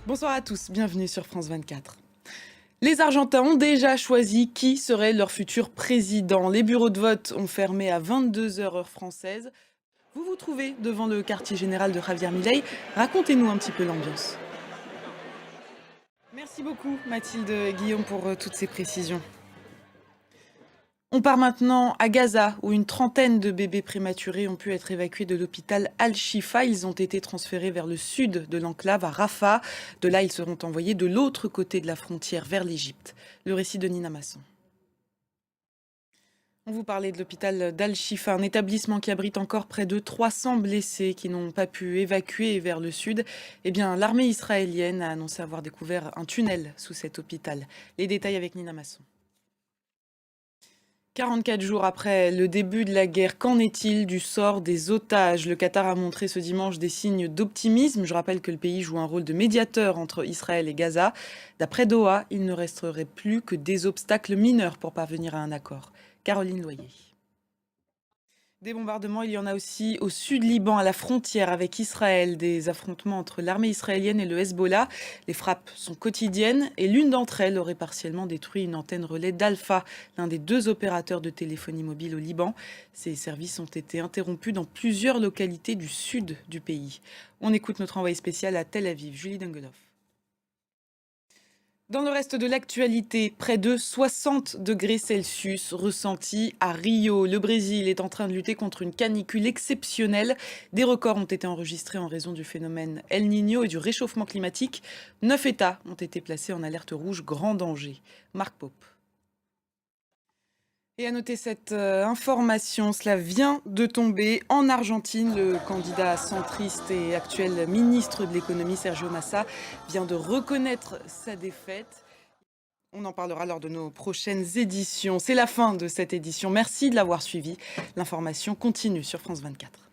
Bonsoir à tous, bienvenue sur France 24. Les Argentins ont déjà choisi qui serait leur futur président. Les bureaux de vote ont fermé à 22 heures heure française. Vous vous trouvez devant le quartier général de Javier Milei. Racontez-nous un petit peu l'ambiance. Merci beaucoup Mathilde et Guillaume pour toutes ces précisions. On part maintenant à Gaza, où une trentaine de bébés prématurés ont pu être évacués de l'hôpital Al-Shifa. Ils ont été transférés vers le sud de l'enclave, à Rafah. De là, ils seront envoyés de l'autre côté de la frontière, vers l'Égypte. Le récit de Nina Masson. On vous parlait de l'hôpital d'Al-Shifa, un établissement qui abrite encore près de 300 blessés qui n'ont pas pu évacuer vers le sud. Eh bien, l'armée israélienne a annoncé avoir découvert un tunnel sous cet hôpital. Les détails avec Nina Masson. 44 jours après le début de la guerre, qu'en est-il du sort des otages? Le Qatar a montré ce dimanche des signes d'optimisme. Je rappelle que le pays joue un rôle de médiateur entre Israël et Gaza. D'après Doha, il ne resterait plus que des obstacles mineurs pour parvenir à un accord. Caroline Loyer. Des bombardements, il y en a aussi au sud Liban, à la frontière avec Israël. Des affrontements entre l'armée israélienne et le Hezbollah. Les frappes sont quotidiennes et l'une d'entre elles aurait partiellement détruit une antenne relais d'Alpha, l'un des deux opérateurs de téléphonie mobile au Liban. Ces services ont été interrompus dans plusieurs localités du sud du pays. On écoute notre envoyé spécial à Tel Aviv, Julie Dungeloff. Dans le reste de l'actualité, près de 60 degrés Celsius ressentis à Rio. Le Brésil est en train de lutter contre une canicule exceptionnelle. Des records ont été enregistrés en raison du phénomène El Niño et du réchauffement climatique. 9 États ont été placés en alerte rouge grand danger. Marc Pope. Et à noter cette information, cela vient de tomber en Argentine. Le candidat centriste et actuel ministre de l'économie, Sergio Massa, vient de reconnaître sa défaite. On en parlera lors de nos prochaines éditions. C'est la fin de cette édition. Merci de l'avoir suivi. L'information continue sur France 24.